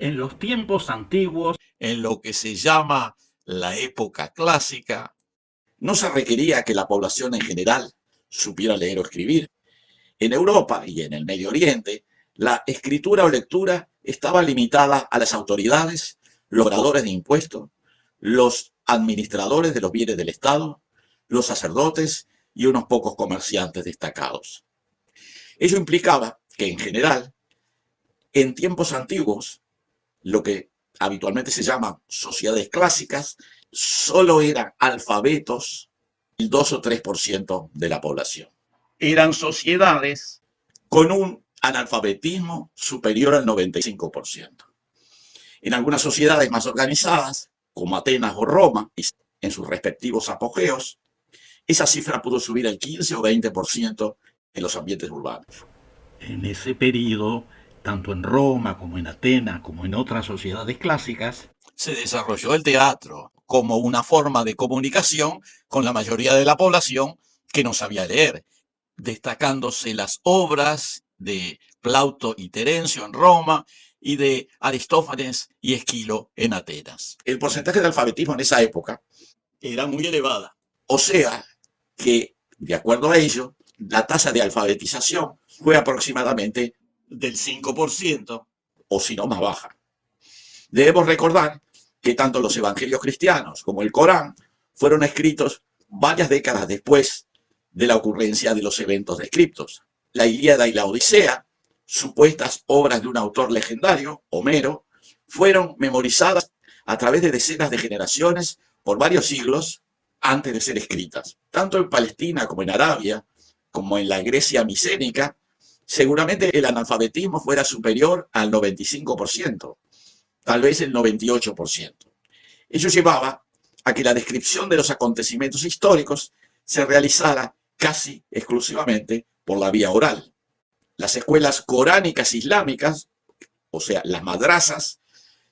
En los tiempos antiguos, en lo que se llama la época clásica, no se requería que la población en general supiera leer o escribir. En Europa y en el Medio Oriente, la escritura o lectura estaba limitada a las autoridades, los cobradores de impuestos, los administradores de los bienes del Estado, los sacerdotes y unos pocos comerciantes destacados. Ello implicaba que, en general, en tiempos antiguos, lo que habitualmente se llaman sociedades clásicas, solo eran alfabetos el 2 o 3% de la población. Eran sociedades con un analfabetismo superior al 95%. En algunas sociedades más organizadas, como Atenas o Roma, en sus respectivos apogeos, esa cifra pudo subir al 15 o 20% en los ambientes urbanos. en ese periodo, tanto en Roma como en Atenas, como en otras sociedades clásicas, se desarrolló el teatro como una forma de comunicación con la mayoría de la población que no sabía leer, destacándose las obras de Plauto y Terencio en Roma y de Aristófanes y Esquilo en Atenas. El porcentaje de alfabetismo en esa época era muy elevada. O sea que, de acuerdo a ello, la tasa de alfabetización fue aproximadamente del 5%, o si no más baja. Debemos recordar que tanto los evangelios cristianos como el Corán fueron escritos varias décadas después de la ocurrencia de los eventos descriptos. La Ilíada y la Odisea, supuestas obras de un autor legendario, Homero, fueron memorizadas a través de decenas de generaciones por varios siglos antes de ser escritas. Tanto en Palestina como en Arabia, como en la Grecia micénica, seguramente el analfabetismo fuera superior al 95%, tal vez el 98%. Ello llevaba a que la descripción de los acontecimientos históricos se realizara casi exclusivamente por la vía oral. Las escuelas coránicas islámicas, o sea, las madrasas,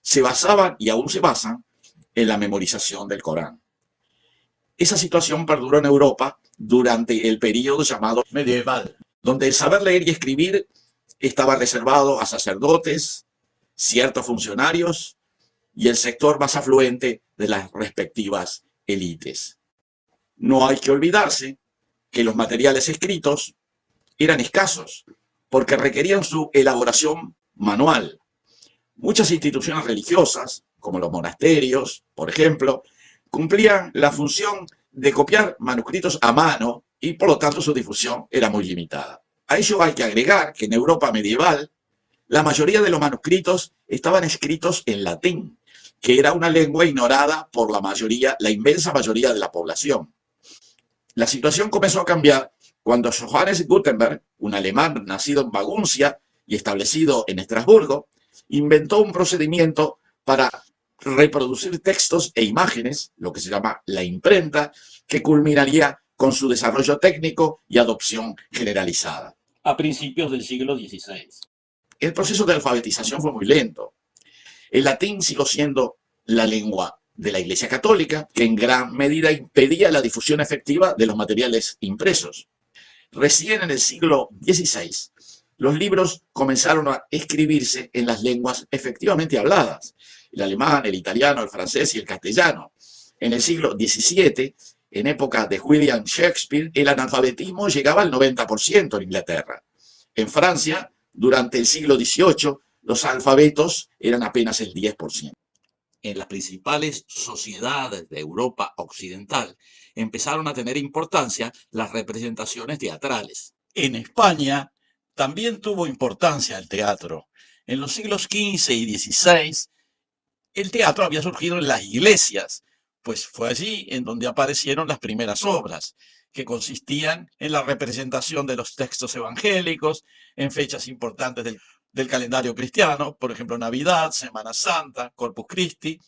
se basaban y aún se basan en la memorización del Corán. Esa situación perduró en Europa durante el periodo llamado medieval, donde el saber leer y escribir estaba reservado a sacerdotes, ciertos funcionarios y el sector más afluente de las respectivas élites. No hay que olvidarse que los materiales escritos eran escasos porque requerían su elaboración manual. Muchas instituciones religiosas, como los monasterios, por ejemplo, cumplían la función de copiar manuscritos a mano y por lo tanto su difusión era muy limitada. A ello hay que agregar que en Europa medieval la mayoría de los manuscritos estaban escritos en latín, que era una lengua ignorada por la inmensa mayoría de la población. La situación comenzó a cambiar cuando Johannes Gutenberg, un alemán nacido en Maguncia y establecido en Estrasburgo, inventó un procedimiento para reproducir textos e imágenes, lo que se llama la imprenta, que culminaría con su desarrollo técnico y adopción generalizada a principios del siglo XVI. El proceso de alfabetización fue muy lento. El latín siguió siendo la lengua de la Iglesia Católica, que en gran medida impedía la difusión efectiva de los materiales impresos. Recién en el siglo XVI, los libros comenzaron a escribirse en las lenguas efectivamente habladas, el alemán, el italiano, el francés y el castellano. En el siglo XVII, en época de William Shakespeare, el analfabetismo llegaba al 90% en Inglaterra. En Francia, durante el siglo XVIII, los alfabetos eran apenas el 10%. En las principales sociedades de Europa occidental empezaron a tener importancia las representaciones teatrales. En España también tuvo importancia el teatro. En los siglos XV y XVI, el teatro había surgido en las iglesias, pues fue allí en donde aparecieron las primeras obras, que consistían en la representación de los textos evangélicos en fechas importantes del calendario cristiano, por ejemplo, Navidad, Semana Santa, Corpus Christi.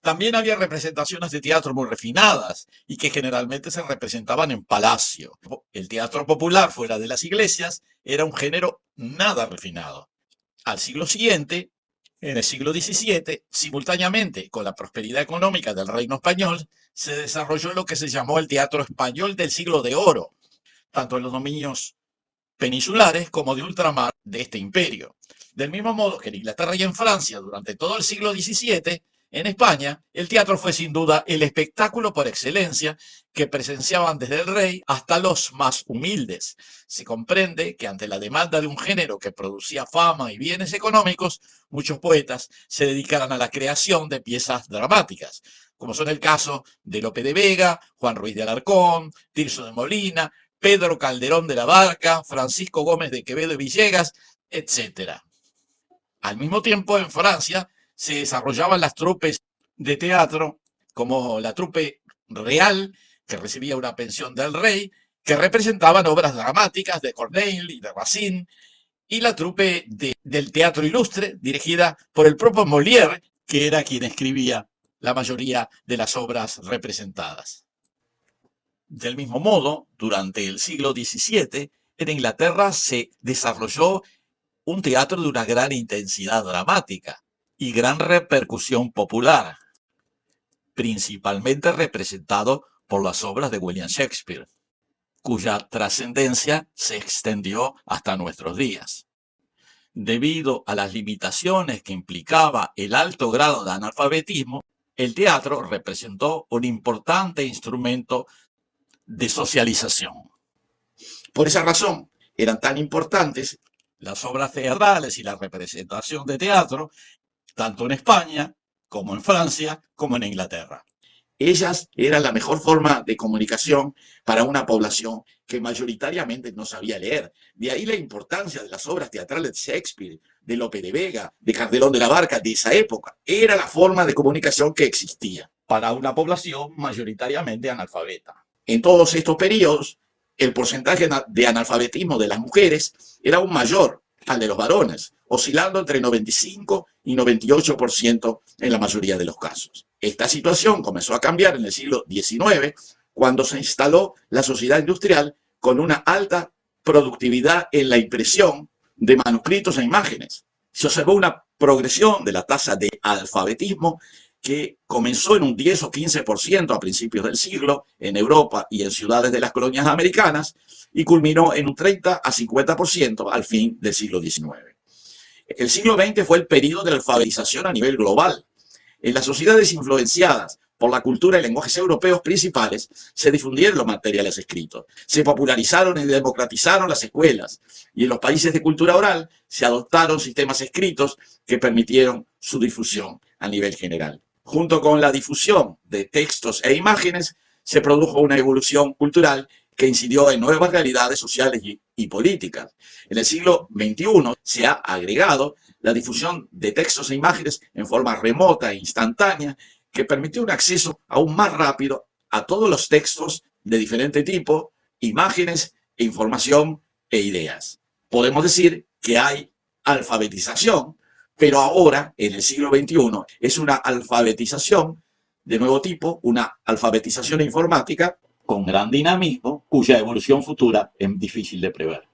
También había representaciones de teatro muy refinadas y que generalmente se representaban en palacio. El teatro popular fuera de las iglesias era un género nada refinado. Al siglo siguiente, en el siglo XVII, simultáneamente con la prosperidad económica del reino español, se desarrolló lo que se llamó el teatro español del siglo de oro, tanto en los dominios peninsulares como de ultramar de este imperio. Del mismo modo que en Inglaterra y en Francia durante todo el siglo XVII, en España, el teatro fue sin duda el espectáculo por excelencia que presenciaban desde el rey hasta los más humildes. Se comprende que ante la demanda de un género que producía fama y bienes económicos, muchos poetas se dedicaran a la creación de piezas dramáticas, como son el caso de Lope de Vega, Juan Ruiz de Alarcón, Tirso de Molina, Pedro Calderón de la Barca, Francisco Gómez de Quevedo y Villegas, etc. Al mismo tiempo, en Francia se desarrollaban las trupes de teatro, como la trupe real, que recibía una pensión del rey, que representaban obras dramáticas de Corneille y de Racine, y la trupe del teatro ilustre, dirigida por el propio Molière, que era quien escribía la mayoría de las obras representadas. Del mismo modo, durante el siglo XVII, en Inglaterra se desarrolló un teatro de una gran intensidad dramática y gran repercusión popular, principalmente representado por las obras de William Shakespeare, cuya trascendencia se extendió hasta nuestros días. Debido a las limitaciones que implicaba el alto grado de analfabetismo, el teatro representó un importante instrumento de socialización. Por esa razón, eran tan importantes las obras teatrales y la representación de teatro, tanto en España, como en Francia, como en Inglaterra. Ellas eran la mejor forma de comunicación para una población que mayoritariamente no sabía leer. De ahí la importancia de las obras teatrales de Shakespeare, de Lope de Vega, de Calderón de la Barca, de esa época. Era la forma de comunicación que existía para una población mayoritariamente analfabeta. En todos estos periodos, el porcentaje de analfabetismo de las mujeres era aún mayor al de los varones, oscilando entre 95 y 98% en la mayoría de los casos. Esta situación comenzó a cambiar en el siglo XIX, cuando se instaló la sociedad industrial con una alta productividad en la impresión de manuscritos e imágenes. Se observó una progresión de la tasa de alfabetismo que comenzó en un 10 o 15% a principios del siglo en Europa y en ciudades de las colonias americanas y culminó en un 30 a 50% al fin del siglo XIX. El siglo XX fue el periodo de la alfabetización a nivel global. En las sociedades influenciadas por la cultura y lenguajes europeos principales, se difundieron los materiales escritos, se popularizaron y democratizaron las escuelas, y en los países de cultura oral se adoptaron sistemas escritos que permitieron su difusión a nivel general. Junto con la difusión de textos e imágenes, se produjo una evolución cultural que incidió en nuevas realidades sociales y políticas. En el siglo XXI se ha agregado la difusión de textos e imágenes en forma remota e instantánea que permitió un acceso aún más rápido a todos los textos de diferente tipo, imágenes, información e ideas. Podemos decir que hay alfabetización, pero ahora, en el siglo XXI, es una alfabetización de nuevo tipo, una alfabetización informática con gran dinamismo, cuya evolución futura es difícil de prever.